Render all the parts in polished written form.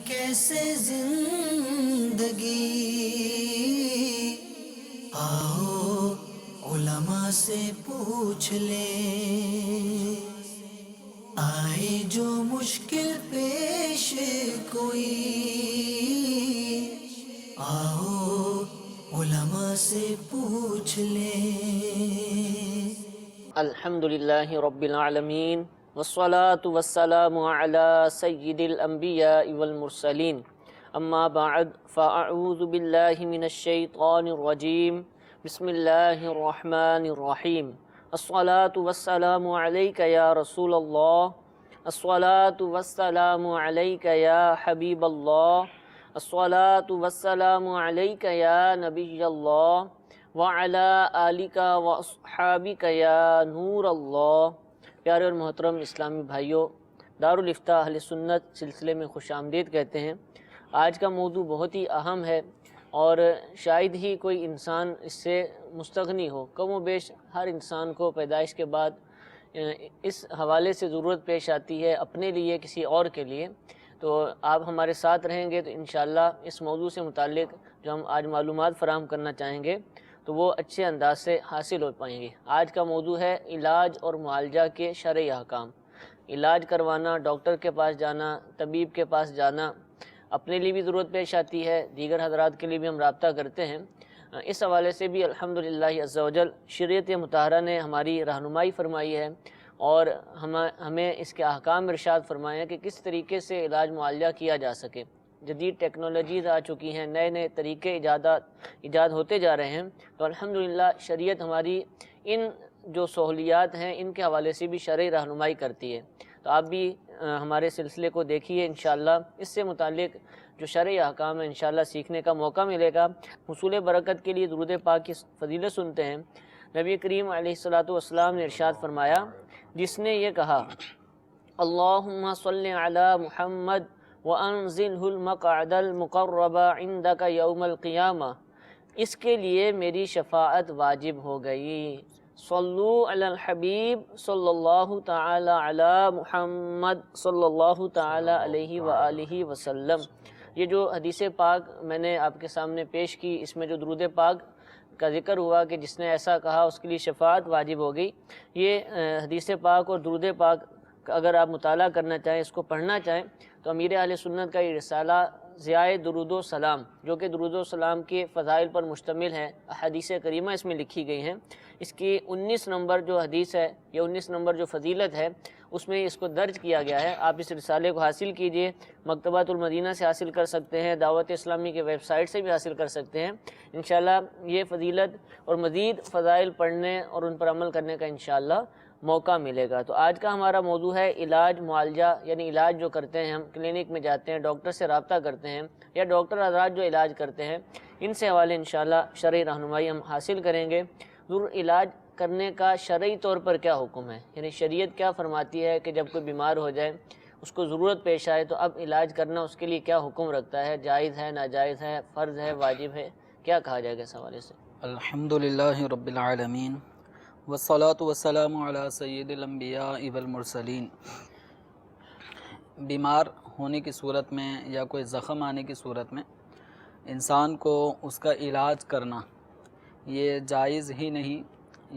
کیسے زندگی، آؤ علماء سے پوچھ لیں، آئے جو مشکل پیش کوئی، آؤ علماء سے پوچھ لیں۔ الحمدللہ رب العالمین والصلاة والسلام علی سید الانبیاء والمرسلین، اما بعد فاعوذ باللہ من الشیطان الرجیم، بسم اللہ الرحمن الرحیم۔ الصلاة والسلام علیک یا رسول اللہ، الصلاة والسلام علیک یا حبیب اللہ، الصلاة والسلام علیک یا نبی اللہ وعلی آلک واصحابک یا نور اللہ۔ پیارے اور محترم اسلامی بھائیوں، دارالافتاء اہل سنت سلسلے میں خوش آمدید کہتے ہیں۔ آج کا موضوع بہت ہی اہم ہے اور شاید ہی کوئی انسان اس سے مستغنی ہو۔ کم و بیش ہر انسان کو پیدائش کے بعد اس حوالے سے ضرورت پیش آتی ہے، اپنے لیے کسی اور کے لیے۔ تو آپ ہمارے ساتھ رہیں گے تو انشاءاللہ اس موضوع سے متعلق جو ہم آج معلومات فراہم کرنا چاہیں گے تو وہ اچھے انداز سے حاصل ہو پائیں گے۔ آج کا موضوع ہے علاج اور معالجہ کے شرعی احکام۔ علاج کروانا، ڈاکٹر کے پاس جانا، طبیب کے پاس جانا اپنے لیے بھی ضرورت پیش آتی ہے، دیگر حضرات کے لیے بھی ہم رابطہ کرتے ہیں۔ اس حوالے سے بھی الحمدللہ عز و جل شریعت مطہرہ نے ہماری رہنمائی فرمائی ہے اور ہمیں اس کے احکام ارشاد فرمائے ہیں کہ کس طریقے سے علاج معالجہ کیا جا سکے۔ جدید ٹیکنالوجیز آ چکی ہیں، نئے نئے طریقے ایجاد ہوتے جا رہے ہیں، تو الحمدللہ شریعت ہماری ان جو سہولیات ہیں ان کے حوالے سے بھی شرعی رہنمائی کرتی ہے۔ تو آپ بھی ہمارے سلسلے کو دیکھیے، انشاءاللہ اس سے متعلق جو شرعی احکام ہیں انشاءاللہ سیکھنے کا موقع ملے گا۔ حصول برکت کے لیے درود پاک کی فضیلت سنتے ہیں۔ نبی کریم علیہ الصلوۃ والسلام نے ارشاد فرمایا، جس نے یہ کہا اللہم صلی علی محمد وَأَنزِلْهُ الْمَقْعَدَ الْمُقَرَّبَ عِنْدَكَ يَوْمَ الْقِيَامَةِ، اس کے لیے میری شفاعت واجب ہو گئی۔ صلو علی الحبیب صلی اللہ تعالی علی محمد صلی اللہ تعالی علیہ وآلہ وسلم۔ یہ جو حدیث پاک میں نے آپ کے سامنے پیش کی، اس میں جو درود پاک کا ذکر ہوا کہ جس نے ایسا کہا اس کے لیے شفاعت واجب ہو گئی، یہ حدیث پاک اور درود پاک اگر آپ مطالعہ کرنا چاہیں، اس کو پڑھنا چاہیں تو امیر اہل سنت کا یہ رسالہ ضیاء درود و سلام، جو کہ درود و سلام کے فضائل پر مشتمل ہے، احادیث کریمہ اس میں لکھی گئی ہیں، اس کی 19 نمبر جو حدیث ہے یا 19 نمبر جو فضیلت ہے اس میں اس کو درج کیا گیا ہے۔ آپ اس رسالے کو حاصل کیجئے، مکتبۃ المدینہ سے حاصل کر سکتے ہیں، دعوت اسلامی کے ویب سائٹ سے بھی حاصل کر سکتے ہیں۔ انشاءاللہ یہ فضیلت اور مزید فضائل پڑھنے اور ان پر عمل کرنے کا انشاءاللہ موقع ملے گا۔ تو آج کا ہمارا موضوع ہے علاج معالجہ، یعنی علاج جو کرتے ہیں ہم کلینک میں جاتے ہیں، ڈاکٹر سے رابطہ کرتے ہیں یا ڈاکٹر حضرات جو علاج کرتے ہیں، ان سے حوالے انشاءاللہ شرعی رہنمائی ہم حاصل کریں گے۔ علاج کرنے کا شرعی طور پر کیا حکم ہے، یعنی شریعت کیا فرماتی ہے کہ جب کوئی بیمار ہو جائے، اس کو ضرورت پیش آئے تو اب علاج کرنا اس کے لیے کیا حکم رکھتا ہے، جائز ہے، ناجائز ہے، فرض ہے، واجب ہے، کیا کہا جائے گا اس حوالے سے؟ الحمدللہ رب العالمین والصلاة والسلام علی سید الانبیاء والمرسلین۔ بیمار ہونے کی صورت میں یا کوئی زخم آنے کی صورت میں انسان کو اس کا علاج کرنا یہ جائز ہی نہیں،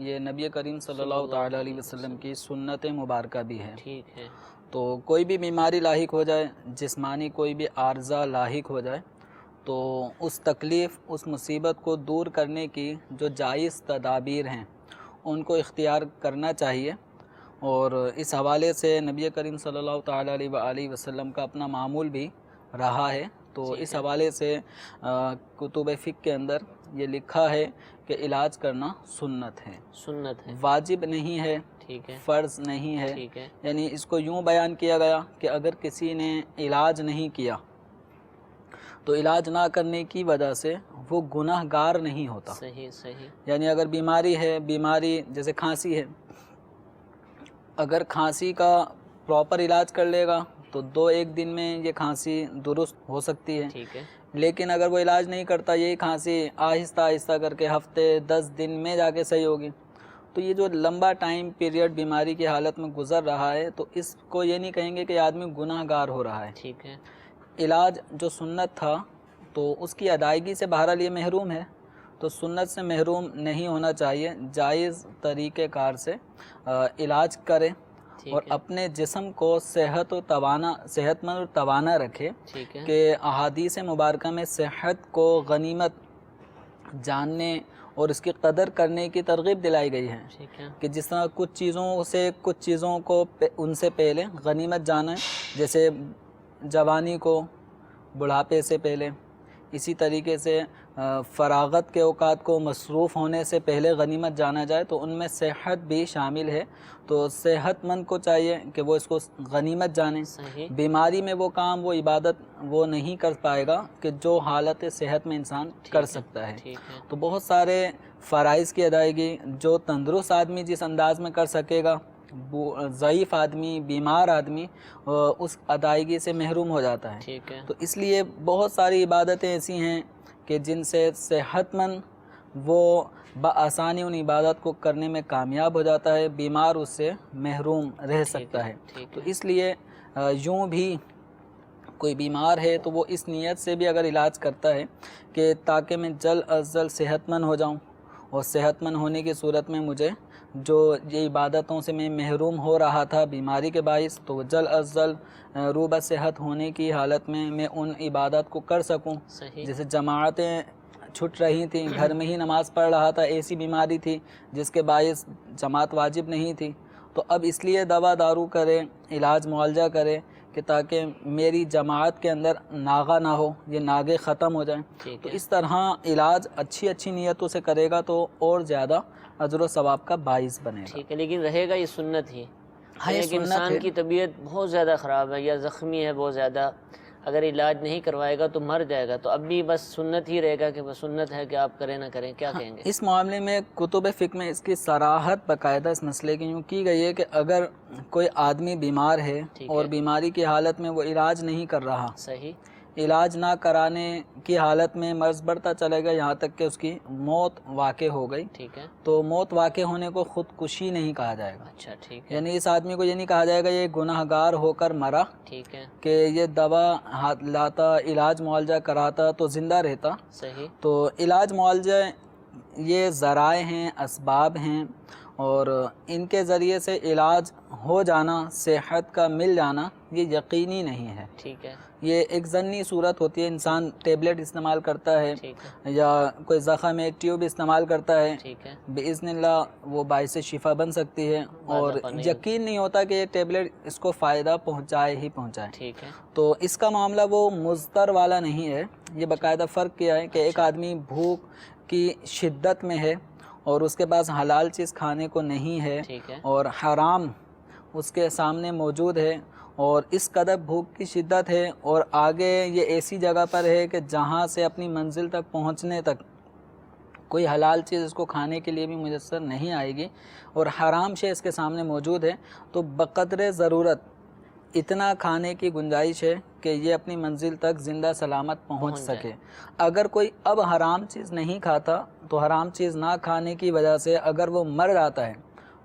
یہ نبی کریم صلی اللہ تعالیٰ علیہ وسلم کی سنت مبارکہ بھی ہے۔ ٹھیک ہے۔ تو کوئی بھی بیماری لاحق ہو جائے، جسمانی کوئی بھی عارضہ لاحق ہو جائے تو اس تکلیف، اس مصیبت کو دور کرنے کی جو جائز تدابیر ہیں ان کو اختیار کرنا چاہیے، اور اس حوالے سے نبی کریم صلی اللہ تعالیٰ علیہ وآلہ وسلم کا اپنا معمول بھی رہا ہے۔ تو اس حوالے سے کتب فقہ کے اندر یہ لکھا ہے کہ علاج کرنا سنت ہے، سنت ہے، واجب نہیں ہے، ٹھیک ہے، فرض نہیں ہے۔ ٹھیک ہے، یعنی اس کو یوں بیان کیا گیا کہ اگر کسی نے علاج نہیں کیا تو علاج نہ کرنے کی وجہ سے وہ گناہ گار نہیں ہوتا۔ صحیح صحیح، یعنی اگر بیماری ہے، بیماری جیسے کھانسی ہے، اگر کھانسی کا پراپر علاج کر لے گا تو 2-1 دن میں یہ کھانسی درست ہو سکتی ہے، ٹھیک ہے، لیکن اگر وہ علاج نہیں کرتا، یہی کھانسی آہستہ آہستہ کر کے ہفتے 10 دن میں جا کے صحیح ہوگی، تو یہ جو لمبا ٹائم پیریڈ بیماری کی حالت میں گزر رہا ہے تو اس کو یہ نہیں کہیں گے کہ آدمی گناہ گار ہو رہا ہے۔ ٹھیک ہے، علاج جو سنت تھا تو اس کی ادائیگی سے بہرحال یہ محروم ہے، تو سنت سے محروم نہیں ہونا چاہیے، جائز طریقہ کار سے علاج کرے اور اپنے جسم کو صحت مند اور توانا رکھے، کہ احادیث مبارکہ میں صحت کو غنیمت جاننے اور اس کی قدر کرنے کی ترغیب دلائی گئی ہے، کہ جس طرح کچھ چیزوں کو ان سے پہلے غنیمت جانا، جیسے جوانی کو بڑھاپے سے پہلے، اسی طریقے سے فراغت کے اوقات کو مصروف ہونے سے پہلے غنیمت جانا جائے، تو ان میں صحت بھی شامل ہے، تو صحت مند کو چاہیے کہ وہ اس کو غنیمت جانے۔ بیماری میں وہ کام، وہ عبادت وہ نہیں کر پائے گا کہ جو حالت صحت میں انسان کر سکتا ہے۔ تو بہت سارے فرائض کی ادائیگی جو تندرست آدمی جس انداز میں کر سکے گا، ضعیف آدمی، بیمار آدمی اس ادائیگی سے محروم ہو جاتا ہے۔ تو اس لیے بہت ساری عبادتیں ایسی ہیں کہ جن سے صحت مند وہ بآسانی ان عبادت کو کرنے میں کامیاب ہو جاتا ہے، بیمار اس سے محروم رہ سکتا ہے۔ تو اس لیے یوں بھی کوئی بیمار ہے تو وہ اس نیت سے بھی اگر علاج کرتا ہے کہ تاکہ میں جلد از جلد صحت مند ہو جاؤں، اور صحت مند ہونے کی صورت میں مجھے جو یہ عبادتوں سے میں محروم ہو رہا تھا بیماری کے باعث، تو جلد از جلد روبہ صحت ہونے کی حالت میں ان عبادت کو کر سکوں۔ جیسے جماعتیں چھٹ رہی تھیں، گھر میں ہی نماز پڑھ رہا تھا، ایسی بیماری تھی جس کے باعث جماعت واجب نہیں تھی، تو اب اس لیے دوا دارو کرے، علاج معالجہ کرے کہ تاکہ میری جماعت کے اندر ناغہ نہ ہو، یہ ناغے ختم ہو جائیں۔ تو اس طرح علاج اچھی نیتوں سے کرے گا تو اور زیادہ اجر و ثواب کا باعث بنے گا۔ ٹھیک ہے، لیکن رہے گا یہ سنت ہی، یہ ایک انسان کی طبیعت بہت زیادہ خراب ہے یا زخمی ہے بہت زیادہ، اگر علاج نہیں کروائے گا تو مر جائے گا، تو اب بھی بس سنت ہی رہے گا کہ بس سنت ہے کہ آپ کریں نہ کریں، کیا کہیں گے اس معاملے میں؟ کتب فقہ میں اس کی صراحت باقاعدہ اس مسئلے کی یوں کی گئی ہے کہ اگر کوئی آدمی بیمار ہے اور بیماری کی حالت میں وہ علاج نہیں کر رہا، صحیح، علاج نہ کرانے کی حالت میں مرض بڑھتا چلے گا یہاں تک کہ اس کی موت واقع ہو گئی، ٹھیک ہے، تو موت واقع ہونے کو خودکشی نہیں کہا جائے گا۔ اچھا ٹھیک ہے، یعنی اس آدمی کو یہ نہیں کہا جائے گا یہ گناہ گار ہو کر مرا، ٹھیک ہے، کہ یہ دوا لاتا، علاج معالجہ کراتا تو زندہ رہتا۔ صحیح، تو علاج معالجہ یہ ذرائع ہیں، اسباب ہیں، اور ان کے ذریعے سے علاج ہو جانا، صحت کا مل جانا یہ یقینی نہیں ہے، ٹھیک ہے، یہ ایک ضمنی صورت ہوتی ہے۔ انسان ٹیبلٹ استعمال کرتا ہے ٹھیک ہے، یا کوئی زخم ہے ٹیوب استعمال کرتا ہے، ٹھیک ہے، باذن اللہ وہ باعث شفا بن سکتی ہے، اور یقین نہیں ہوتا کہ یہ ٹیبلٹ اس کو فائدہ پہنچائے ہی پہنچائے۔ ٹھیک ہے، تو اس کا معاملہ وہ مضطر والا نہیں ہے، یہ باقاعدہ فرق کیا ہے کہ ایک آدمی بھوک کی شدت میں ہے اور اس کے پاس حلال چیز کھانے کو نہیں ہے، ٹھیک ہے، اور حرام اس کے سامنے موجود ہے، اور اس قدر بھوک کی شدت ہے، اور آگے یہ ایسی جگہ پر ہے کہ جہاں سے اپنی منزل تک پہنچنے تک کوئی حلال چیز اس کو کھانے کے لیے بھی میسر نہیں آئے گی، اور حرام شے اس کے سامنے موجود ہے، تو بقدر ضرورت اتنا کھانے کی گنجائش ہے کہ یہ اپنی منزل تک زندہ سلامت پہنچ سکے۔ اگر کوئی اب حرام چیز نہیں کھاتا تو حرام چیز نہ کھانے کی وجہ سے اگر وہ مر جاتا ہے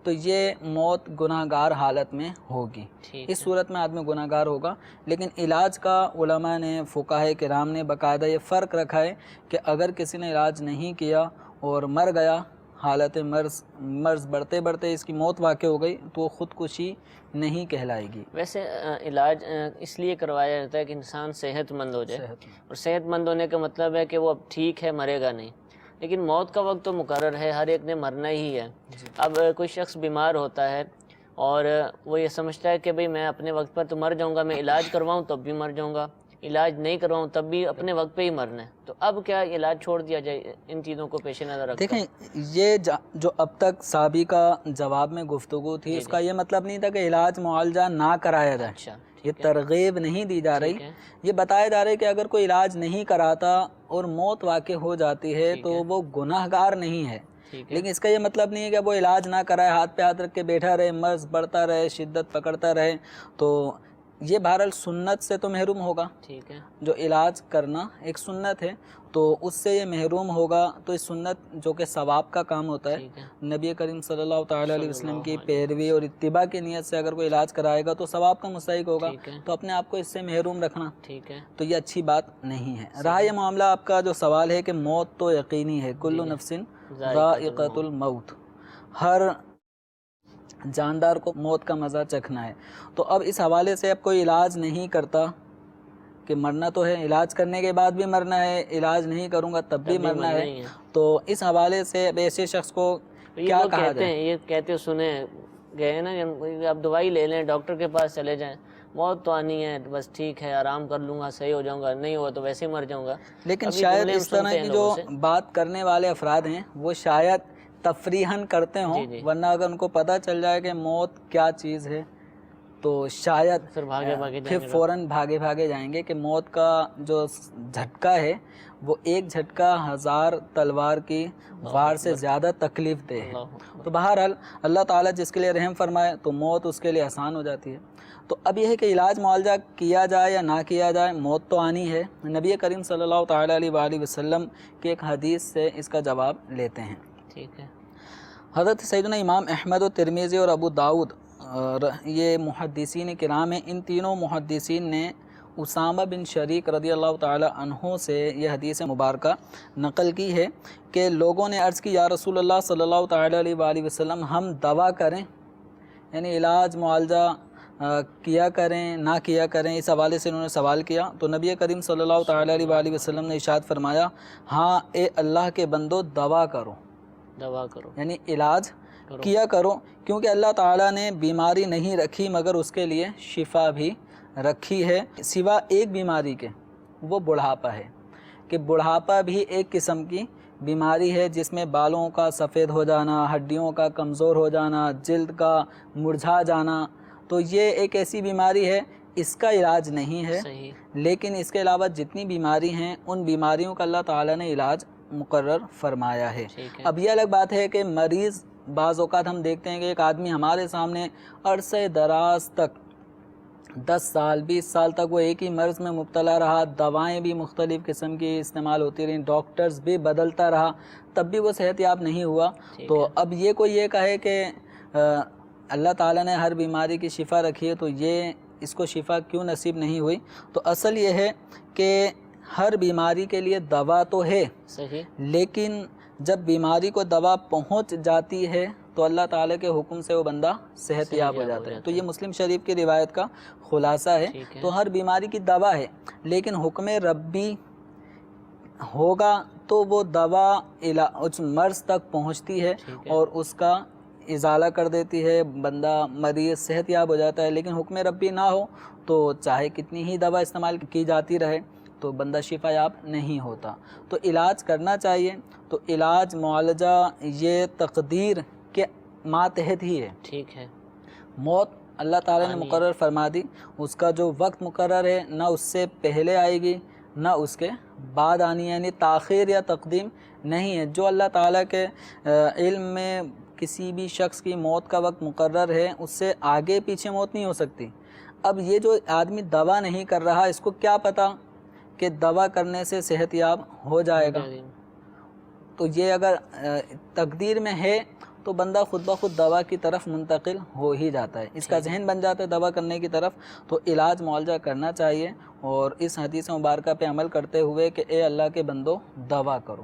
تو یہ موت گناہ گار حالت میں ہوگی، اس صورت میں آدمی گناہ گار ہوگا۔ لیکن علاج کا علماء نے، فقہاء کرام نے باقاعدہ یہ فرق رکھا ہے کہ اگر کسی نے علاج نہیں کیا اور مر گیا، حالت مرض بڑھتے بڑھتے اس کی موت واقع ہو گئی، تو وہ خودکشی نہیں کہلائے گی۔ ویسے علاج اس لیے کروایا جاتا ہے کہ انسان صحت مند ہو جائے، اور صحت مند ہونے کا مطلب ہے کہ وہ اب ٹھیک ہے، مرے گا نہیں، لیکن موت کا وقت تو مقرر ہے، ہر ایک نے مرنا ہی ہے۔ اب کوئی شخص بیمار ہوتا ہے اور وہ یہ سمجھتا ہے کہ بھئی میں اپنے وقت پر تو مر جاؤں گا، میں علاج کرواؤں تب بھی مر جاؤں گا، علاج نہیں کرواؤں تب بھی اپنے وقت پہ ہی مرنا ہے، تو اب کیا علاج چھوڑ دیا جائے ان چیزوں کو پیش نظر رکھتے ہیں؟ دیکھیں، یہ جو اب تک سابقہ جواب میں گفتگو تھی، اس کا یہ مطلب نہیں تھا کہ علاج معالجہ نہ کرایا جائے، اچھا، یہ ترغیب نہیں دی جا رہی، یہ بتایا جا رہا ہے کہ اگر کوئی علاج نہیں کراتا اور موت واقع ہو جاتی ہے تو وہ گناہ گار نہیں ہے، لیکن اس کا یہ مطلب نہیں ہے کہ وہ علاج نہ کرائے، ہاتھ پہ ہاتھ رکھ کے بیٹھا رہے، مرض بڑھتا رہے، شدت پکڑتا رہے۔ تو یہ بہرحال سنت سے تو محروم ہوگا، ٹھیک ہے، جو علاج کرنا ایک سنت ہے تو اس سے یہ محروم ہوگا، تو اس سنت جو کہ ثواب کا کام ہوتا ہے، ٹھیک ہے، نبی کریم صلی اللہ تعالیٰ علیہ وسلم کی صلی اللہ پیروی اور اتباع کی نیت سے اگر کوئی علاج کرائے گا تو ثواب کا مستحق ہوگا، ٹھیک ہے، تو اپنے آپ کو اس سے محروم رکھنا ٹھیک ہے، تو یہ اچھی بات نہیں ہے۔ رہا یہ معاملہ آپ کا جو سوال ہے کہ موت تو یقینی ہے، کل نفس ذائقۃ الموت، ہر جاندار کو موت کا مزہ چکھنا ہے، تو اب اس حوالے سے اب کوئی علاج نہیں کرتا کہ مرنا تو ہے، علاج کرنے کے بعد بھی مرنا ہے، علاج نہیں کروں گا تب بھی مرنا ہے، تو اس حوالے سے اب ایسے شخص کو کیا کہا جائے؟ یہ کہتے سنے گئے نا کہ آپ دوائی لے لیں، ڈاکٹر کے پاس چلے جائیں، موت تو آنی ہے، بس ٹھیک ہے آرام کر لوں گا، صحیح ہو جاؤں گا، نہیں ہوا تو ویسے ہی مر جاؤں گا۔ لیکن شاید اس طرح کی جو بات کرنے والے افراد ہیں وہ شاید تفریحاً کرتے ہوں، ورنہ اگر ان کو پتہ چل جائے کہ موت کیا چیز ہے تو شاید پھر فوراً بھاگے جائیں گے کہ موت کا جو جھٹکا ہے وہ ایک جھٹکا 1000 تلوار کی وار سے زیادہ تکلیف دہ ہے۔ تو بہرحال اللہ تعالیٰ جس کے لیے رحم فرمائے تو موت اس کے لیے آسان ہو جاتی ہے۔ تو اب یہ ہے کہ علاج معالجہ کیا جائے یا نہ کیا جائے، موت تو آنی ہے۔ نبی کریم صلی اللہ تعالیٰ علیہ وآلہ وسلم کی ایک حدیث سے اس کا جواب لیتے ہیں۔ ٹھیک ہے، حضرت سیدنا امام احمد و ترمذی اور ابو داؤد یہ محدثین کرام ہیں، ان تینوں محدثین نے اسامہ بن شریک رضی اللہ تعالی عنہ سے یہ حدیث مبارکہ نقل کی ہے کہ لوگوں نے عرض کی یا رسول اللہ صلی اللہ تعالی علیہ وآلہ وسلم ہم دوا کریں، یعنی علاج معالجہ کیا کریں نہ کیا کریں، اس حوالے سے انہوں نے سوال کیا تو نبی کریم صلی اللہ تعالی علیہ وآلہ وسلم نے ارشاد فرمایا ہاں اے اللہ کے بندو دوا کرو، یعنی علاج کیا کرو، کیونکہ اللہ تعالیٰ نے بیماری نہیں رکھی مگر اس کے لیے شفا بھی رکھی ہے، سوا ایک بیماری کے، وہ بڑھاپا ہے، کہ بڑھاپا بھی ایک قسم کی بیماری ہے جس میں بالوں کا سفید ہو جانا، ہڈیوں کا کمزور ہو جانا، جلد کا مرجھا جانا، تو یہ ایک ایسی بیماری ہے اس کا علاج نہیں ہے، لیکن اس کے علاوہ جتنی بیماری ہیں ان بیماریوں کا اللہ تعالیٰ نے علاج مقرر فرمایا ہے۔ اب یہ الگ بات ہے کہ مریض بعض اوقات ہم دیکھتے ہیں کہ ایک آدمی ہمارے سامنے عرصے دراز تک 10 سال 20 سال تک وہ ایک ہی مرض میں مبتلا رہا، دوائیں بھی مختلف قسم کی استعمال ہوتی رہیں، ڈاکٹرز بھی بدلتا رہا، تب بھی وہ صحت یاب نہیں ہوا، تو اب یہ کوئی یہ کہے کہ اللہ تعالیٰ نے ہر بیماری کی شفا رکھی ہے تو یہ اس کو شفا کیوں نصیب نہیں ہوئی، تو اصل یہ ہے کہ ہر بیماری کے لیے دوا تو ہے، لیکن جب بیماری کو دوا پہنچ جاتی ہے تو اللہ تعالیٰ کے حکم سے وہ بندہ صحت یاب ہو جاتا ہے، تو یہ مسلم شریف کی روایت کا خلاصہ ہے۔ تو ہر بیماری کی دوا ہے، لیکن حکم ربی ہوگا تو وہ دوا اس مرض تک پہنچتی ہے اور اس کا ازالہ کر دیتی ہے، بندہ مریض صحت یاب ہو جاتا ہے، لیکن حکم ربی نہ ہو تو چاہے کتنی ہی دوا استعمال کی جاتی رہے تو بندہ شفا یاب نہیں ہوتا۔ تو علاج کرنا چاہیے، تو علاج معالجہ یہ تقدیر کے ماتحت ہی ہے، ٹھیک ہے، موت اللہ تعالیٰ نے مقرر فرما دی، اس کا جو وقت مقرر ہے نہ اس سے پہلے آئے گی نہ اس کے بعد آنی ہے، یعنی تاخیر یا تقدیم نہیں ہے، جو اللہ تعالیٰ کے علم میں کسی بھی شخص کی موت کا وقت مقرر ہے اس سے آگے پیچھے موت نہیں ہو سکتی۔ اب یہ جو آدمی دوا نہیں کر رہا اس کو کیا پتہ کہ دوا کرنے سے صحت یاب ہو جائے گا، تو یہ اگر تقدیر میں ہے تو بندہ خود بخود دوا کی طرف منتقل ہو ہی جاتا ہے، اس کا ذہن بن جاتا ہے دوا کرنے کی طرف، تو علاج معالجہ کرنا چاہیے اور اس حدیث مبارکہ پہ عمل کرتے ہوئے کہ اے اللہ کے بندو دوا کرو،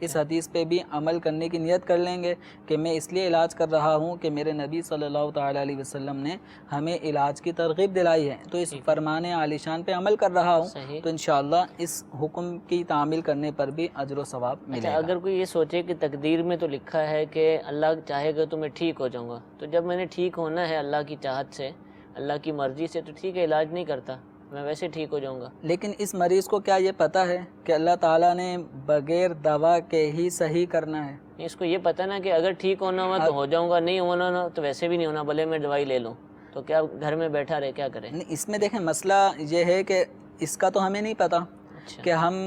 اس حدیث پہ بھی عمل کرنے کی نیت کر لیں گے کہ میں اس لیے علاج کر رہا ہوں کہ میرے نبی صلی اللہ تعالیٰ علیہ وسلم نے ہمیں علاج کی ترغیب دلائی ہے، تو اس فرمان عالی شان پہ عمل کر رہا ہوں، تو انشاءاللہ اس حکم کی تعمیل کرنے پر بھی اجر و ثواب ملے گا۔ اگر کوئی یہ سوچے کہ تقدیر میں تو لکھا ہے کہ اللہ چاہے گا تو میں ٹھیک ہو جاؤں گا، تو جب میں نے ٹھیک ہونا ہے اللہ کی چاہت سے، اللہ کی مرضی سے، تو ٹھیک ہے علاج نہیں کرتا، میں ویسے ٹھیک ہو جاؤں گا۔ لیکن اس مریض کو کیا یہ پتہ ہے کہ اللہ تعالیٰ نے بغیر دوا کے ہی صحیح کرنا ہے؟ اس کو یہ پتہ نا کہ اگر ٹھیک ہونا ہوا تو ہو جاؤں گا، نہیں ہونا تو ویسے بھی نہیں ہونا، بھلے میں دوائی لے لوں، تو کیا گھر میں بیٹھا رہے کیا کریں؟ اس میں دیکھیں مسئلہ یہ ہے کہ اس کا تو ہمیں نہیں پتہ کہ ہم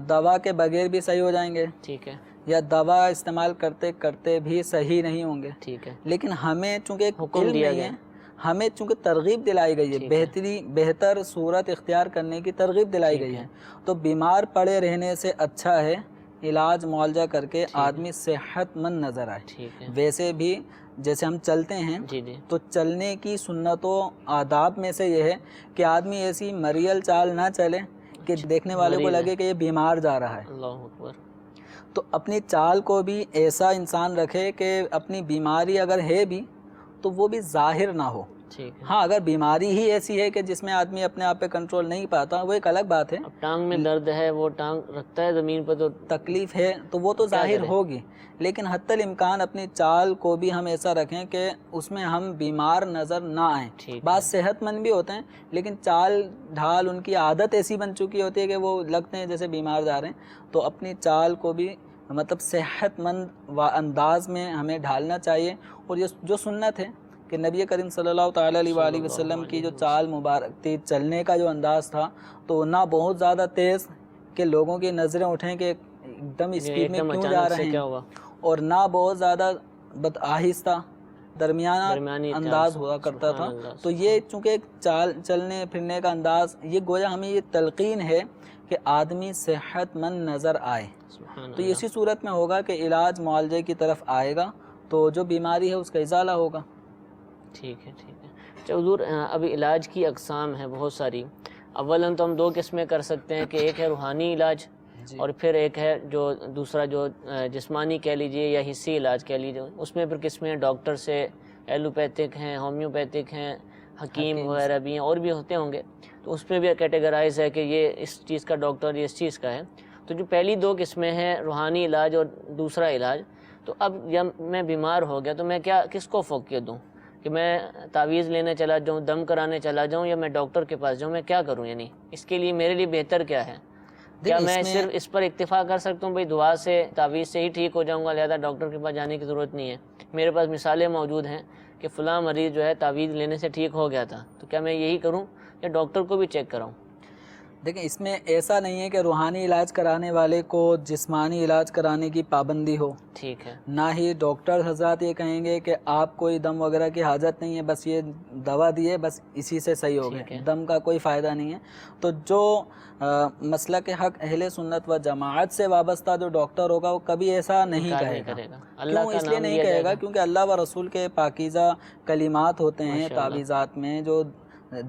دوا کے بغیر بھی صحیح ہو جائیں گے، ٹھیک ہے، یا دوا استعمال کرتے کرتے بھی صحیح نہیں ہوں گے، ٹھیک ہے، لیکن ہمیں چونکہ ایک حکم علم دیا نہیں گیا ہے ہمیں چونکہ ترغیب دلائی گئی ہے، بہتر صورت اختیار کرنے کی ترغیب دلائی گئی ہے، تو بیمار پڑے رہنے سے اچھا ہے علاج معالجہ کر کے آدمی صحت مند نظر آئے۔ ویسے بھی جیسے ہم چلتے ہیں تو چلنے کی سنت و آداب میں سے یہ ہے کہ آدمی ایسی مریل چال نہ چلے کہ دیکھنے والے کو لگے کہ یہ بیمار جا رہا ہے۔ اللہ اکبر۔ تو اپنی چال کو بھی ایسا انسان رکھے کہ اپنی بیماری اگر ہے بھی تو وہ بھی ظاہر نہ ہو۔ ہاں اگر بیماری ہی ایسی ہے کہ جس میں آدمی اپنے آپ پہ کنٹرول نہیں پاتا وہ ایک الگ بات ہے، اب ٹانگ میں درد ہے، وہ ٹانگ رکھتا ہے زمین پر تو تکلیف ہے تو وہ تو ظاہر ہوگی، لیکن حتی الامکان اپنی چال کو بھی ہم ایسا رکھیں کہ اس میں ہم بیمار نظر نہ آئیں۔ بعض صحت مند بھی ہوتے ہیں لیکن چال ڈھال ان کی عادت ایسی بن چکی ہوتی ہے کہ وہ لگتے ہیں جیسے بیمار جا رہے ہیں، تو اپنی چال کو بھی مطلب صحت مند انداز میں ہمیں ڈھالنا چاہیے۔ اور یہ جو سنت ہے کہ نبی کریم صلی اللہ تعالیٰ علیہ وآلہ وسلم کی جو چال مبارک تھی، چلنے کا جو انداز تھا، تو نہ بہت زیادہ تیز کہ لوگوں کی نظریں اٹھیں کہ ایک دم اسپیڈ میں کیوں جا رہے ہیں، اور نہ بہت زیادہ آہستہ، درمیانہ انداز ہوا کرتا تھا۔ تو یہ چونکہ ایک چلنے پھرنے کا انداز، یہ گویا ہمیں یہ تلقین ہے کہ آدمی صحت مند نظر آئے، تو اسی صورت میں ہوگا کہ علاج معالجے کی طرف آئے گا تو جو بیماری ہے اس کا ازالہ ہوگا۔ ٹھیک ہے، ٹھیک ہے۔ اچھا حضور، اب علاج کی اقسام ہیں بہت ساری۔ اولاً تو ہم دو قسمیں کر سکتے ہیں کہ ایک ہے روحانی علاج اور پھر ایک ہے جو دوسرا جو جسمانی کہہ لیجئے یا حصی علاج کہہ لیجئے۔ اس میں پھر قسمیں ڈاکٹر سے، ایلوپیتھک ہیں، ہومیوپیتھک ہیں، حکیم وغیرہ بھی ہیں، اور بھی ہوتے ہوں گے، تو اس میں بھی کیٹیگرائز ہے کہ یہ اس چیز کا ڈاکٹر یہ اس چیز کا ہے۔ تو جو پہلی دو قسمیں ہیں روحانی علاج اور دوسرا علاج، تو اب جب میں بیمار ہو گیا تو میں کس کو فوقیت دوں کہ میں تعویذ لینے چلا جاؤں، دم کرانے چلا جاؤں، یا میں ڈاکٹر کے پاس جاؤں؟ میں کیا کروں؟ یعنی اس کے لیے میرے لیے بہتر کیا ہے؟ کیا میں صرف اس پر اکتفا کر سکتا ہوں بھئی دعا سے، تعویذ سے ہی ٹھیک ہو جاؤں گا، لہذا ڈاکٹر کے پاس جانے کی ضرورت نہیں ہے؟ میرے پاس مثالیں موجود ہیں کہ فلاں مریض جو ہے تعویذ لینے سے ٹھیک ہو گیا تھا، تو کیا میں یہی کروں یا ڈاکٹر کو بھی چیک کراؤں؟ دیکھیں اس میں ایسا نہیں ہے کہ روحانی علاج کرانے والے کو جسمانی علاج کرانے کی پابندی ہو، ٹھیک ہے، نہ ہی ڈاکٹر حضرات یہ کہیں گے کہ آپ کوئی دم وغیرہ کی حاجت نہیں ہے، بس یہ دوا دیے بس اسی سے صحیح ہو گئے، دم کا کوئی فائدہ نہیں ہے۔ تو جو مسلک حق اہل سنت و جماعت سے وابستہ جو ڈاکٹر ہوگا وہ کبھی ایسا نہیں کہے گا۔ کیوں اس لیے نہیں کہے گا؟ کیونکہ اللہ و رسول کے پاکیزہ کلمات ہوتے ہیں تعویذات میں، جو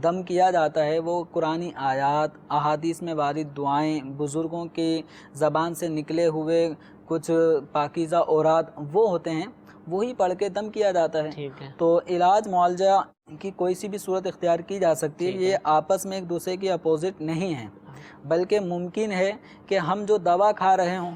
دم کیا جاتا ہے وہ قرآنی آیات، احادیث میں وارد دعائیں، بزرگوں کی زبان سے نکلے ہوئے کچھ پاکیزہ اوراد وہ ہوتے ہیں، وہی پڑھ کے دم کیا جاتا ہے۔ تو علاج معالجہ کی کوئی سی بھی صورت اختیار کی جا سکتی ہے، یہ آپس میں ایک دوسرے کی اپوزٹ نہیں ہے، بلکہ ممکن ہے کہ ہم جو دوا کھا رہے ہوں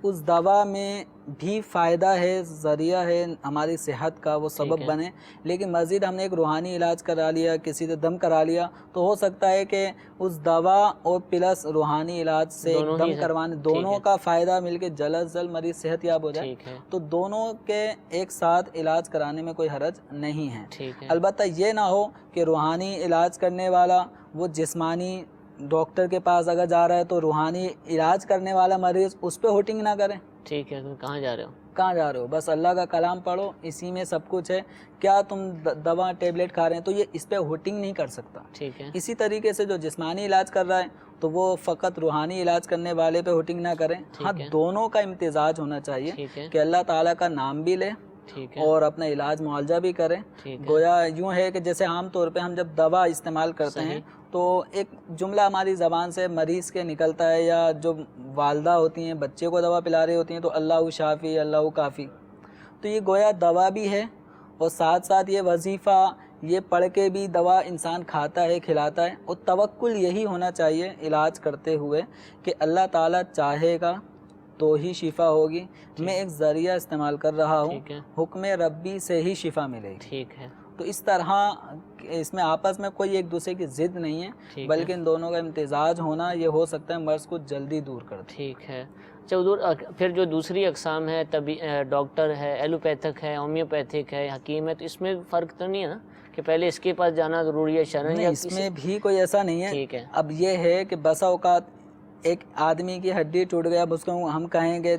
اس دوا میں بھی فائدہ ہے، ذریعہ ہے ہماری صحت کا، وہ سبب بنے، لیکن مزید ہم نے ایک روحانی علاج کرا لیا، کسی سے دم کرا لیا، تو ہو سکتا ہے کہ اس دوا اور پلس روحانی علاج سے دم کروانے دونوں کا فائدہ مل کے جلد از جلد مریض صحت یاب ہو جائے، تو دونوں کے ایک ساتھ علاج کرانے میں کوئی حرج نہیں ہے۔ البتہ یہ نہ ہو کہ روحانی علاج کرنے والا وہ جسمانی ڈاکٹر کے پاس اگر جا رہا ہے تو روحانی علاج کرنے والا مریض اس پہ ہوٹنگ نہ کرے۔ ٹھیک ہے، تم کہاں جا رہے ہو؟ کہاں جا رہے ہو؟ بس اللہ کا کلام پڑھو، اسی میں سب کچھ ہے، کیا تم دوا ٹیبلٹ کھا رہے ہیں تو یہ اس پہ ہوٹنگ نہیں کر سکتا۔ ٹھیک ہے، اسی طریقے سے جو جسمانی علاج کر رہا ہے تو وہ فقط روحانی علاج کرنے والے پہ ہوٹنگ نہ کریں، ہاں دونوں کا امتزاج ہونا چاہیے کہ اللہ تعالیٰ کا نام بھی لے اور اپنا علاج معالجہ بھی کریں۔ گویا یوں ہے کہ جیسے عام طور پہ ہم جب دوا استعمال کرتے ہیں تو ایک جملہ ہماری زبان سے مریض کے نکلتا ہے، یا جو والدہ ہوتی ہیں بچے کو دوا پلا رہی ہوتی ہیں تو اللہ شافی اللہ کافی، تو یہ گویا دوا بھی ہے اور ساتھ ساتھ یہ وظیفہ یہ پڑھ کے بھی دوا انسان کھاتا ہے کھلاتا ہے، اور توکل یہی ہونا چاہیے علاج کرتے ہوئے کہ اللہ تعالیٰ چاہے گا تو ہی شفا ہوگی، میں ایک ذریعہ استعمال کر رہا ہوں، حکم ربی سے ہی شفا ملے گی۔ ٹھیک ہے، تو اس طرح اس میں آپس میں کوئی ایک دوسرے کی ضد نہیں ہے، بلکہ ان دونوں کا امتزاج ہونا یہ ہو سکتا ہے مرض کو جلدی دور کر دے۔ ٹھیک ہے۔ اچھا حضور، پھر جو دوسری اقسام ہے ڈاکٹر ہے، ایلوپیتھک ہے، ہومیوپیتھک ہے، حکیم ہے، تو اس میں فرق تو نہیں ہے نا کہ پہلے اس کے پاس جانا ضروری ہے شرعاً؟ نہیں، اس میں بھی کوئی ایسا نہیں ہے۔ ٹھیک ہے، اب یہ ہے کہ بسا اوقات ایک آدمی کی ہڈی ٹوٹ گیا، اب اس کو ہم کہیں گے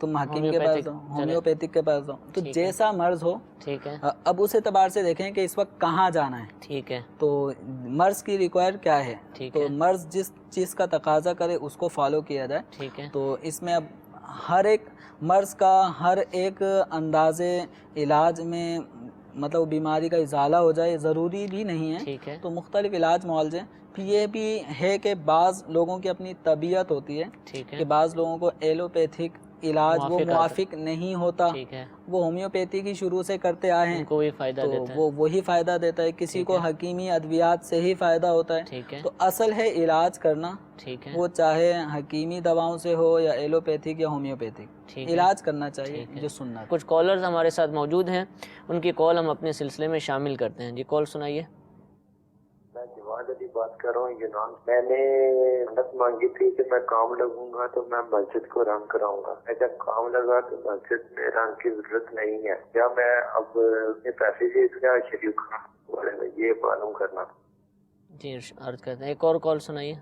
تم حکیم کے پاس جاؤ, ہومیوپیتھک کے پاس جاؤ. تو جیسا مرض ہو, ٹھیک ہے, اب اس اعتبار سے دیکھیں کہ اس وقت کہاں جانا ہے, ٹھیک ہے, تو مرض کی ریکوائر کیا ہے, تو مرض جس چیز کا تقاضا کرے اس کو فالو کیا جائے. ٹھیک ہے, تو اس میں اب ہر ایک مرض کا ہر ایک اندازے علاج میں مطلب بیماری کا ازالہ ہو جائے ضروری بھی نہیں ہے. ٹھیک ہے, تو مختلف علاج معالجے. پھر یہ بھی ہے کہ بعض لوگوں کی اپنی طبیعت ہوتی ہے ٹھیک ہے, کہ بعض لوگوں کو ایلوپیتھک علاج وہ موافق نہیں ہوتا, ٹھیک ہے, وہ ہومیوپیتھی کی شروع سے کرتے آئے ہیں, ان کو بھی فائدہ تو دیتا ہے, وہ وہی فائدہ دیتا ہے. کسی کو حکیمی ادویات سے ہی فائدہ ہوتا ہے. ٹھیک ہے, تو اصل ہے علاج کرنا, ٹھیک ہے, وہ چاہے حکیمی دواؤں سے ہو یا ایلوپیتھک یا ہومیوپیتھک, علاج کرنا چاہیے جو سننا. کچھ کالرز ہمارے ساتھ موجود ہیں, ان کی کال ہم اپنے سلسلے میں شامل کرتے ہیں. جی کال سنائیے. میں جواد علی بات کر رہا ہوں یونان. میں نے منت مانگی تھی کہ میں کام لگوں گا تو میں مسجد کو رنگ کراؤں گا. میں جب کام لگا تو مسجد میں رنگ کی ضرورت نہیں ہے, کیا میں اب اپنے پیسے سے اس کا شریک بارے میں یہ معلوم کرنا. جی عرض کرتے ہیں. ایک اور کال سنائیے.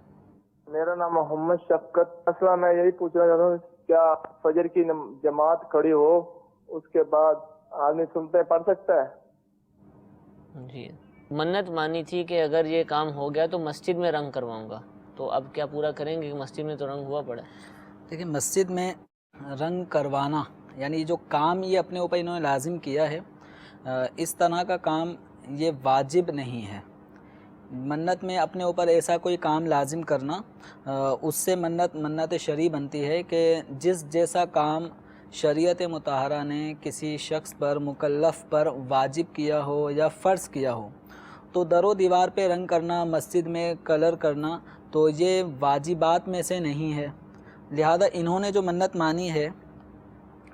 میرا نام محمد شفقت. اصلا میں یہی پوچھنا چاہتا ہوں, کیا فجر کی جماعت کھڑی ہو اس کے بعد آدمی سنتے پڑھ سکتا ہے؟ جی منت مانی تھی کہ اگر یہ کام ہو گیا تو مسجد میں رنگ کرواؤں گا, تو اب کیا پورا کریں گے کہ مسجد میں تو رنگ ہوا پڑا ہے؟ دیکھیں مسجد میں رنگ کروانا یعنی جو کام یہ اپنے اوپر انہوں نے لازم کیا ہے, اس طرح کا کام یہ واجب نہیں ہے. منت میں اپنے اوپر ایسا کوئی کام لازم کرنا, اس سے منت شرعی بنتی ہے کہ جس جیسا کام شریعت مطہرہ نے کسی شخص پر مکلف پر واجب کیا ہو یا فرض کیا ہو, تو در و دیوار پہ رنگ کرنا, مسجد میں کلر کرنا, تو یہ واجبات میں سے نہیں ہے. لہذا انہوں نے جو منت مانی ہے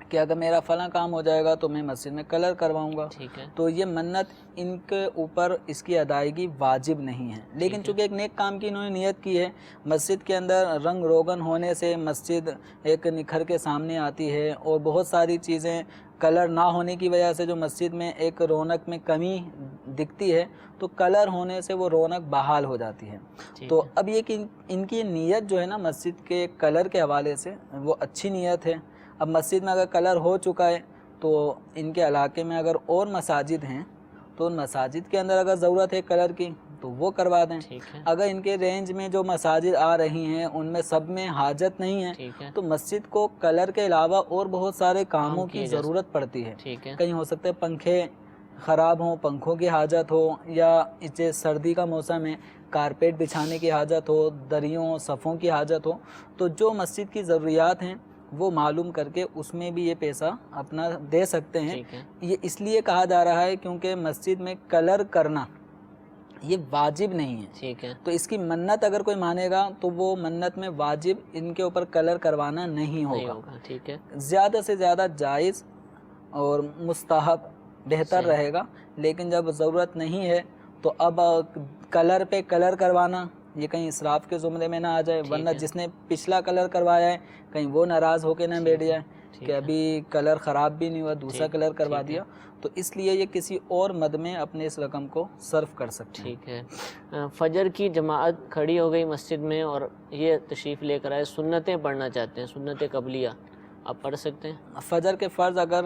کہ اگر میرا فلاں کام ہو جائے گا تو میں مسجد میں کلر کرواؤں گا, ٹھیک ہے, تو یہ منت ان کے اوپر اس کی ادائیگی واجب نہیں ہے. لیکن چونکہ ایک نیک کام کی انہوں نے نیت کی ہے, مسجد کے اندر رنگ روگن ہونے سے مسجد ایک نکھر کے سامنے آتی ہے, اور بہت ساری چیزیں کلر نہ ہونے کی وجہ سے جو مسجد میں ایک رونق میں کمی دکھتی ہے, تو کلر ہونے سے وہ رونق بحال ہو جاتی ہے. تو اب یہ کہ ان کی نیت جو ہے نا مسجد کے کلر کے حوالے سے وہ اچھی نیت ہے. اب مسجد میں اگر کلر ہو چکا ہے تو ان کے علاقے میں اگر اور مساجد ہیں تو ان مساجد کے اندر اگر ضرورت ہے کلر کی تو وہ کروا دیں. اگر ان کے رینج میں جو مساجد آ رہی ہیں ان میں سب میں حاجت نہیں ہے تو مسجد کو کلر کے علاوہ اور بہت سارے کاموں کی ضرورت پڑتی ہے. کہیں ہو سکتا ہے پنکھے خراب ہوں, پنکھوں کی حاجت ہو, یا اسے سردی کا موسم ہے کارپیٹ بچھانے کی حاجت ہو, دریوں صفوں کی حاجت ہو, تو جو مسجد کی ضروریات ہیں وہ معلوم کر کے اس میں بھی یہ پیسہ اپنا دے سکتے ہیں. یہ اس لیے کہا جا رہا ہے کیونکہ مسجد میں کلر کرنا یہ واجب نہیں ہے. ٹھیک ہے, تو اس کی منت اگر کوئی مانے گا تو وہ منت میں واجب ان کے اوپر کلر کروانا نہیں ہوگا. ٹھیک ہے, زیادہ سے زیادہ جائز اور مستحب بہتر رہے گا. لیکن جب ضرورت نہیں ہے تو اب کلر پہ کلر کروانا یہ کہیں اسراف کے زمرے میں نہ آ جائے, ورنہ جس نے پچھلا کلر کروایا ہے کہیں وہ ناراض ہو کے نہ بیٹھ جائے کہ ابھی کلر خراب بھی نہیں ہوا دوسرا کلر کروا دیا. تو اس لیے یہ کسی اور مد میں اپنے اس رقم کو صرف کر سکتے ہیں. ٹھیک ہے, فجر کی جماعت کھڑی ہو گئی مسجد میں اور یہ تشریف لے کر آئے, سنتیں پڑھنا چاہتے ہیں, سنت قبلیہ آپ پڑھ سکتے ہیں؟ فجر کے فرض اگر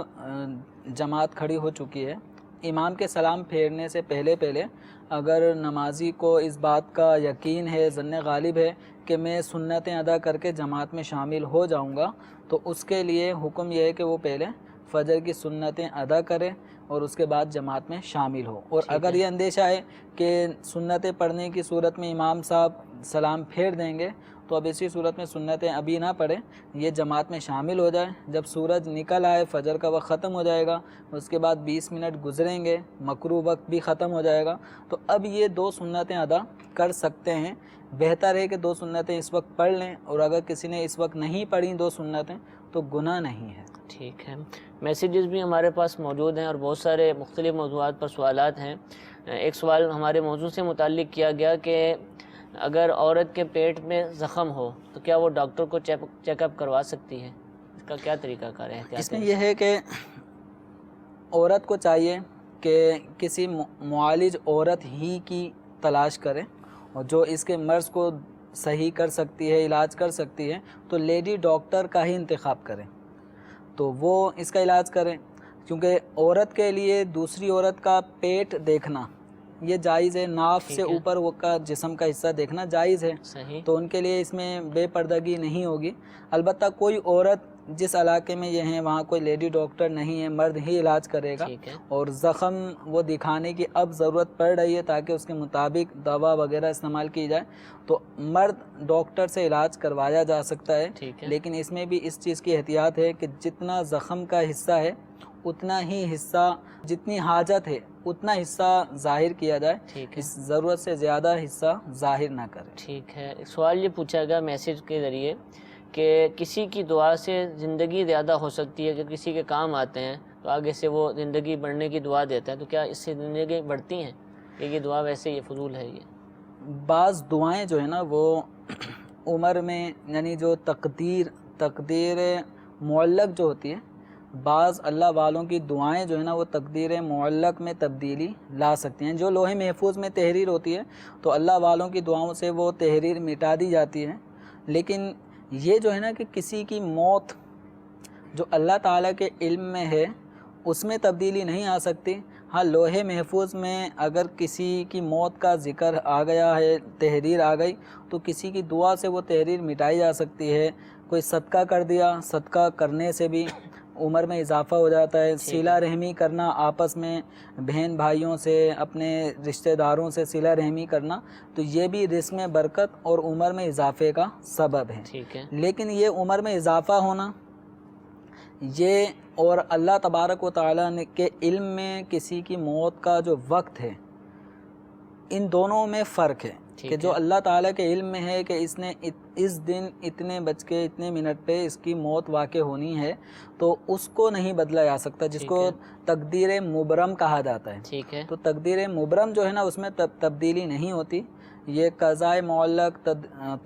جماعت کھڑی ہو چکی ہے, امام کے سلام پھیرنے سے پہلے اگر نمازی کو اس بات کا یقین ہے, ظن غالب ہے کہ میں سنتیں ادا کر کے جماعت میں شامل ہو جاؤں گا, تو اس کے لیے حکم یہ ہے کہ وہ پہلے فجر کی سنتیں ادا کرے اور اس کے بعد جماعت میں شامل ہو. اور اگر یہ اندیشہ ہے کہ سنتیں پڑھنے کی صورت میں امام صاحب سلام پھیر دیں گے تو اب اسی صورت میں سنتیں ابھی نہ پڑھیں, یہ جماعت میں شامل ہو جائے. جب سورج نکل آئے, فجر کا وقت ختم ہو جائے گا, اس کے بعد 20 منٹ گزریں گے, مکروہ وقت بھی ختم ہو جائے گا, تو اب یہ 2 سنتیں ادا کر سکتے ہیں. بہتر ہے کہ 2 سنتیں اس وقت پڑھ لیں, اور اگر کسی نے اس وقت نہیں پڑھی 2 سنتیں تو گناہ نہیں ہے. ٹھیک ہے, میسیجز بھی ہمارے پاس موجود ہیں اور بہت سارے مختلف موضوعات پر سوالات ہیں. ایک سوال ہمارے موضوع سے متعلق کیا گیا کہ اگر عورت کے پیٹ میں زخم ہو تو کیا وہ ڈاکٹر کو چیک اپ کروا سکتی ہے؟ اس کا کیا طریقہ کار ہے؟ اس میں یہ ہے کہ عورت کو چاہیے کہ کسی معالج عورت ہی کی تلاش کرے, اور جو اس کے مرض کو صحیح کر سکتی ہے, علاج کر سکتی ہے, تو لیڈی ڈاکٹر کا ہی انتخاب کریں. تو وہ اس کا علاج کریں، کیونکہ عورت کے لیے دوسری عورت کا پیٹ دیکھنا یہ جائز ہے، ناف سے اوپر وہ کا جسم کا حصہ دیکھنا جائز ہے، صحیح، تو ان کے لیے اس میں بے پردگی نہیں ہوگی۔ البتہ کوئی عورت جس علاقے میں یہ ہیں وہاں کوئی لیڈی ڈاکٹر نہیں ہے، مرد ہی علاج کرے گا، ٹھیک ہے، اور زخم وہ دکھانے کی اب ضرورت پڑ رہی ہے تاکہ اس کے مطابق دوا وغیرہ استعمال کی جائے، تو مرد ڈاکٹر سے علاج کروایا جا سکتا ہے، ٹھیک ہے، لیکن اس میں بھی اس چیز کی احتیاط ہے کہ جتنا زخم کا حصہ ہے اتنا ہی حصہ، جتنی حاجت ہے اتنا حصہ ظاہر کیا جائے، ٹھیک ہے، اس ضرورت سے زیادہ حصہ ظاہر نہ کرے۔ ٹھیک ہے۔ سوال یہ پوچھا گیا میسیج کے ذریعے کہ کسی کی دعا سے زندگی زیادہ ہو سکتی ہے، کہ کسی کے کام آتے ہیں تو آگے سے وہ زندگی بڑھنے کی دعا دیتا ہے، تو کیا اس سے زندگی بڑھتی ہیں کہ یہ دعا ویسے یہ فضول ہے؟ یہ بعض دعائیں جو ہے نا وہ عمر میں، یعنی جو تقدیر معلق جو ہوتی ہے، بعض اللہ والوں کی دعائیں جو ہے نا وہ تقدیر معلق میں تبدیلی لا سکتی ہیں۔ جو لوح محفوظ میں تحریر ہوتی ہے تو اللہ والوں کی دعاؤں سے وہ تحریر مٹا دی جاتی ہے، لیکن یہ جو ہے نا کہ کسی کی موت جو اللہ تعالیٰ کے علم میں ہے اس میں تبدیلی نہیں آ سکتی۔ ہاں، لوح محفوظ میں اگر کسی کی موت کا ذکر آ گیا ہے، تحریر آ گئی، تو کسی کی دعا سے وہ تحریر مٹائی جا سکتی ہے۔ کوئی صدقہ کر دیا، صدقہ کرنے سے بھی عمر میں اضافہ ہو جاتا ہے۔ صلہ رحمی کرنا، آپس میں بہن بھائیوں سے، اپنے رشتہ داروں سے صلہ رحمی کرنا، تو یہ بھی رزق میں برکت اور عمر میں اضافے کا سبب ہے۔ ٹھیک ہے، لیکن یہ عمر میں اضافہ ہونا یہ اور اللہ تبارک و تعالیٰ کے علم میں کسی کی موت کا جو وقت ہے، ان دونوں میں فرق ہے، کہ جو اللہ تعالیٰ کے علم میں ہے کہ اس نے اس دن اتنے بج کے اتنے منٹ پہ اس کی موت واقع ہونی ہے، تو اس کو نہیں بدلا جا سکتا، جس کو تقدیر مبرم کہا جاتا ہے۔ ٹھیک ہے، تو تقدیر مبرم جو ہے نا اس میں تبدیلی نہیں ہوتی۔ یہ قضاء معلق،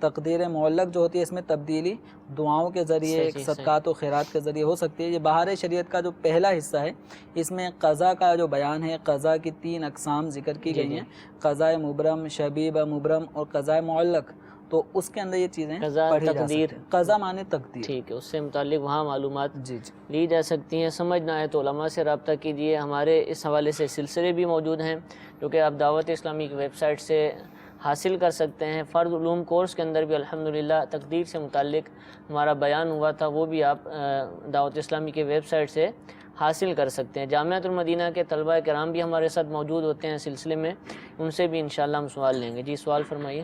تقدیر معلق جو ہوتی ہے اس میں تبدیلی دعاؤں کے ذریعے، صدقات و خیرات کے ذریعے ہو سکتی ہے۔ یہ بہار شریعت کا جو پہلا حصہ ہے اس میں قضاء کا جو بیان ہے، قضاء کی 3 اقسام ذکر کی گئی ہیں، قضاء مبرم، شبیب مبرم اور قضاء معلق، تو اس کے اندر یہ چیزیں پڑھی جا سکتی ہیں۔ قضاء معنی تقدیر، ٹھیک ہے، اس سے متعلق وہاں معلومات جی لی جا سکتی ہیں۔ سمجھ نہ آئے تو علماء سے رابطہ کیجیے۔ ہمارے اس حوالے سے سلسلے بھی موجود ہیں جو کہ آپ دعوت اسلامی کی ویب سائٹ سے حاصل کر سکتے ہیں۔ فرض علوم کورس کے اندر بھی الحمدللہ تقدیر سے متعلق ہمارا بیان ہوا تھا، وہ بھی آپ دعوت اسلامی کے ویب سائٹ سے حاصل کر سکتے ہیں۔ جامعۃ المدینہ کے طلبہ کرام بھی ہمارے ساتھ موجود ہوتے ہیں سلسلے میں، ان سے بھی انشاءاللہ ہم سوال لیں گے۔ جی، سوال فرمائیے۔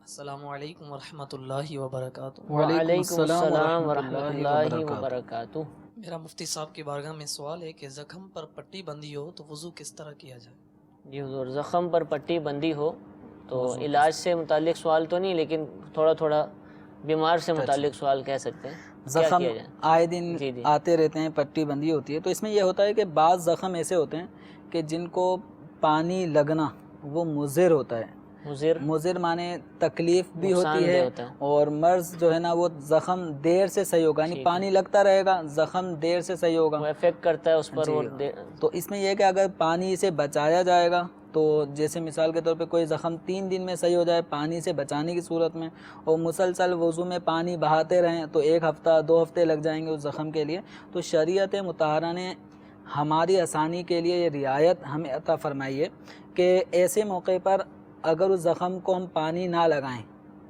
السلام علیکم ورحمۃ اللہ وبرکاتہ۔ وعلیکم السلام ورحمۃ اللہ وبرکاتہ۔ میرا مفتی صاحب کی بارگاہ میں سوال ہے کہ زخم پر پٹی بندھی ہو تو وضو کس طرح کیا جائے؟ جی حضور، زخم پر پٹی بندی ہو تو علاج سے متعلق سوال تو نہیں، لیکن تھوڑا تھوڑا بیمار سے متعلق سوال کہہ سکتے ہیں۔ زخم آئے دن آتے رہتے ہیں، پٹی بندی ہوتی ہے، تو اس میں یہ ہوتا ہے کہ بعض زخم ایسے ہوتے ہیں کہ جن کو پانی لگنا وہ مضر ہوتا ہے۔ مضر معنی تکلیف بھی ہوتی ہے، اور مرض جو ہے نا وہ زخم دیر سے صحیح ہوگا، یعنی پانی لگتا رہے گا، زخم دیر سے صحیح ہوگا، وہ افیکٹ کرتا ہے اس پر۔ تو اس میں یہ ہے کہ اگر پانی سے بچایا جائے گا تو جیسے مثال کے طور پہ کوئی زخم 3 دن میں صحیح ہو جائے پانی سے بچانے کی صورت میں، اور مسلسل وضو میں پانی بہاتے رہیں تو 1 ہفتہ 2 ہفتے لگ جائیں گے اس زخم کے لیے، تو شریعت مطہرہ نے ہماری آسانی کے لیے یہ رعایت ہمیں عطا فرمائی ہے کہ ایسے موقع پر اگر اس زخم کو ہم پانی نہ لگائیں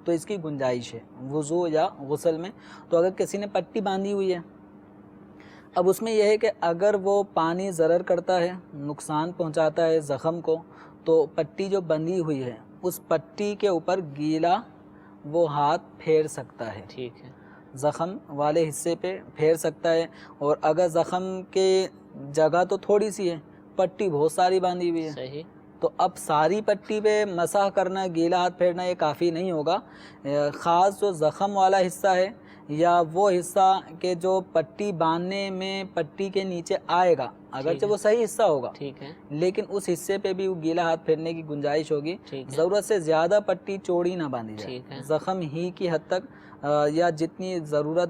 تو اس کی گنجائش ہے وضو یا غسل میں۔ تو اگر کسی نے پٹی باندھی ہوئی ہے، اب اس میں یہ ہے کہ اگر وہ پانی ضرر کرتا ہے، نقصان پہنچاتا ہے زخم کو، تو پٹی جو بندھی ہوئی ہے اس پٹی کے اوپر گیلا وہ ہاتھ پھیر سکتا ہے، ٹھیک ہے، زخم والے حصے پہ پھیر سکتا ہے۔ اور اگر زخم کے جگہ تو تھوڑی سی ہے، پٹی بہت ساری باندھی ہوئی ہے، صحیح، تو اب ساری پٹی پہ مسح کرنا، گیلا ہاتھ پھیرنا یہ کافی نہیں ہوگا۔ خاص جو زخم والا حصہ ہے یا وہ حصہ کہ جو پٹی باندھنے میں پٹی کے نیچے آئے گا، اگرچہ وہ صحیح حصہ ہوگا، ٹھیک ہے، لیکن اس حصے پہ بھی وہ گیلا ہاتھ پھیرنے کی گنجائش ہوگی۔ ضرورت سے زیادہ پٹی چوڑی نہ باندھی جائے، زخم ہی کی حد تک یا جتنی ضرورت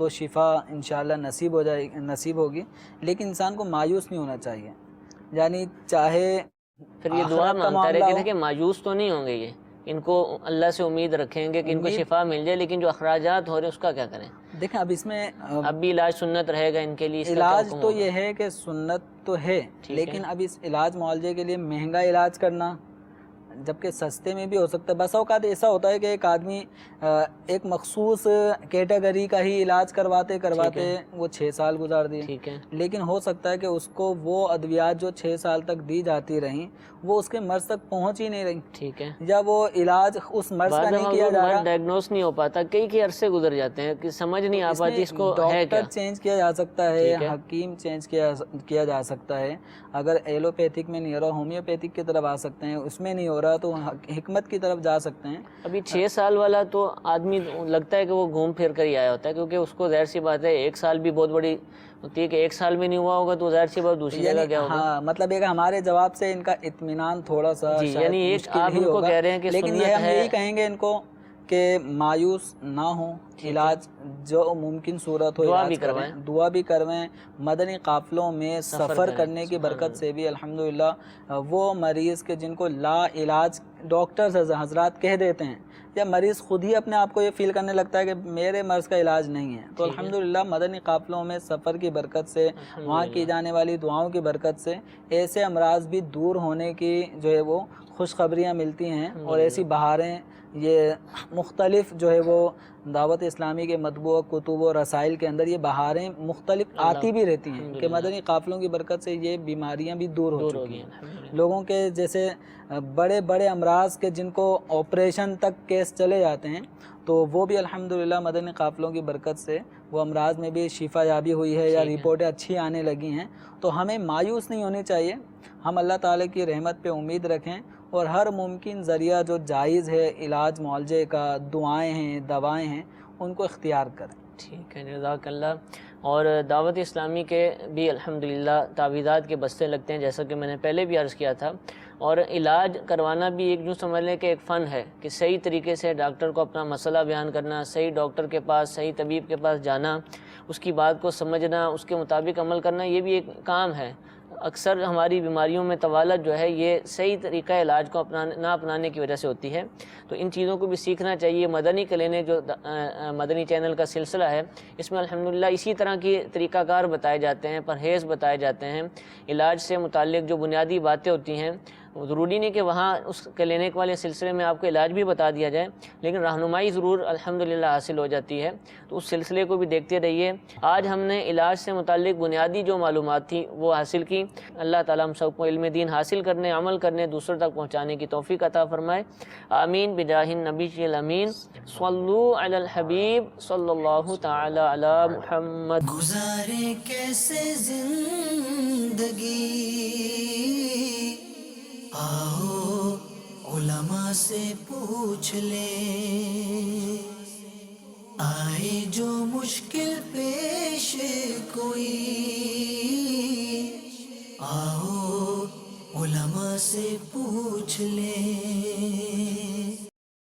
تو شفا انشاءاللہ نصیب ہوگی. لیکن انسان کو مایوس نہیں ہونا چاہیے، یعنی چاہے پھر یہ دعا مانگتا رہے کہ دیکھیں مایوس تو نہیں ہوں گے، یہ ان کو اللہ سے امید رکھیں گے کہ ان کو شفا مل جائے، لیکن جو اخراجات ہو رہے ہیں اس کا کیا کریں؟ دیکھیں اب اس میں اب بھی علاج سنت رہے گا ان کے لیے، علاج تو یہ ہے کہ سنت تو ہے، لیکن اب اس علاج معالجے کے لیے مہنگا علاج کرنا جبکہ سستے میں بھی ہو سکتا ہے. بس اوقات ایسا ہوتا ہے کہ ایک آدمی ایک مخصوص کیٹیگری کا ہی علاج کرواتے وہ 6 سال گزار دیے، لیکن ہو سکتا ہے کہ اس کو وہ ادویات جو 6 سال تک دی جاتی رہیں وہ اس کے مرض تک پہنچ ہی نہیں رہی، ٹھیک ہے، یا وہ علاج اس مرض کا نہیں کیا جا رہا، ڈائگنوس نہیں ہو پاتا، کئی عرصے گزر جاتے ہیں کہ سمجھ نہیں آ پاتی اس کو ہے کیا. ڈاکٹر چینج کیا جا سکتا ہے، حکیم چینج کیا جا سکتا ہے، اگر ایلوپیتھک میں نہیں ہو رہا ہومیوپیتھک کی طرف آ سکتے ہیں، اس میں نہیں ہو رہا تو حکمت کی طرف جا سکتے ہیں. ابھی 6 سال والا تو آدمی لگتا ہے کہ وہ گھوم پھر کر ہی آیا ہوتا ہے، کیونکہ اس کو ظاہر سی بات ہے 1 سال بھی بہت بڑی ہوتی ہے کہ 1 سال بھی نہیں ہوا ہوگا تو ظاہر سی بات دوسری جگہ کیا ہوگا. ہاں مطلب ایک ہمارے جواب سے ان کا اطمینان تھوڑا سا یعنی ایک آپ ان کو کہہ رہے ہیں کہ لیکن یہ ہم یہی کہیں گے ان کو کہ مایوس نہ ہوں، علاج جو ممکن صورت ہو دعا بھی کروائیں. مدنی قافلوں میں سفر کرنے کی برکت سے بھی الحمدللہ وہ مریض کے جن کو لا علاج ڈاکٹرز حضرات کہہ دیتے ہیں، یا مریض خود ہی اپنے آپ کو یہ فیل کرنے لگتا ہے کہ میرے مرض کا علاج نہیں ہے، تو الحمدللہ مدنی قافلوں میں سفر کی برکت سے، وہاں کی جانے والی دعاؤں کی برکت سے ایسے امراض بھی دور ہونے کی جو ہے وہ خوشخبریاں ملتی ہیں، اور ایسی بہاریں یہ مختلف جو ہے وہ دعوت اسلامی کے مطبوع کتب و رسائل کے اندر یہ بہاریں مختلف آتی بھی رہتی ہیں کہ مدنی قافلوں کی برکت سے یہ بیماریاں بھی دور ہو چکی ہیں. لوگوں کے جیسے بڑے بڑے امراض کے جن کو آپریشن تک کیس چلے جاتے ہیں تو وہ بھی الحمدللہ مدنی قافلوں کی برکت سے وہ امراض میں بھی شفا یابی ہوئی ہے یا رپورٹیں اچھی آنے لگی ہیں. تو ہمیں مایوس نہیں ہونی چاہیے، ہم اللہ تعالیٰ کی رحمت پہ امید رکھیں اور ہر ممکن ذریعہ جو جائز ہے علاج معالجے کا، دعائیں ہیں، دوائیں ہیں، ان کو اختیار کریں. ٹھیک ہے، جزاک اللہ. اور دعوت اسلامی کے بھی الحمدللہ تعویذات کے بستے لگتے ہیں جیسا کہ میں نے پہلے بھی عرض کیا تھا، اور علاج کروانا بھی ایک جو سمجھ لیں کہ ایک فن ہے کہ صحیح طریقے سے ڈاکٹر کو اپنا مسئلہ بیان کرنا، صحیح ڈاکٹر کے پاس، صحیح طبیب کے پاس جانا، اس کی بات کو سمجھنا، اس کے مطابق عمل کرنا، یہ بھی ایک کام ہے. اکثر ہماری بیماریوں میں طوالت جو ہے یہ صحیح طریقہ علاج کو نہ اپنانے کی وجہ سے ہوتی ہے. تو ان چیزوں کو بھی سیکھنا چاہیے. مدنی کلینک جو مدنی چینل کا سلسلہ ہے اس میں الحمدللہ اسی طرح کی طریقہ کار بتائے جاتے ہیں، پرہیز بتائے جاتے ہیں، علاج سے متعلق جو بنیادی باتیں ہوتی ہیں. ضروری نہیں کہ وہاں اس کلینک والے سلسلے میں آپ کو علاج بھی بتا دیا جائے، لیکن رہنمائی ضرور الحمدللہ حاصل ہو جاتی ہے. تو اس سلسلے کو بھی دیکھتے رہیے. آج ہم نے علاج سے متعلق بنیادی جو معلومات تھیں وہ حاصل کی. اللہ تعالیٰ ہم سب کو علم دین حاصل کرنے، عمل کرنے، دوسروں تک پہنچانے کی توفیق عطا فرمائے. آمین بجاہ النبی الامین. صلو علی الحبیب صلی اللہ تعالی علی محمد. گزارے کیسے زندگی، آؤ علماء سے پوچھ لیں، آئے جو مشکل پیش کوئی، آؤ علماء سے پوچھ لیں.